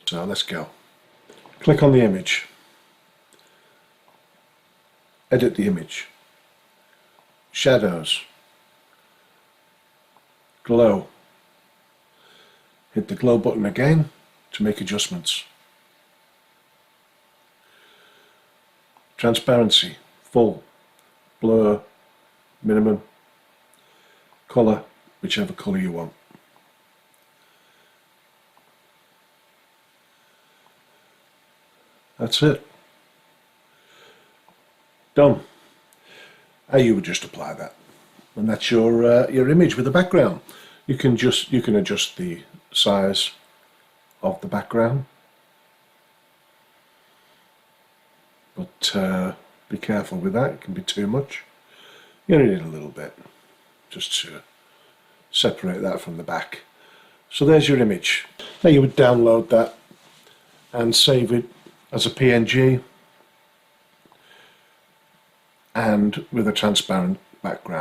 So let's go. Click on the image. Edit the image. Shadows. Glow. Hit the glow button again to make adjustments. Transparency, full, blur, minimum, colour, whichever colour you want. That's it. Done. How you would just apply that, and that's your image with the background. You can adjust the size of the background, but be careful with that. It can be too much. You only need a little bit just to separate that from the back. So there's your image. Now you would download that and save it as a PNG and with a transparent background.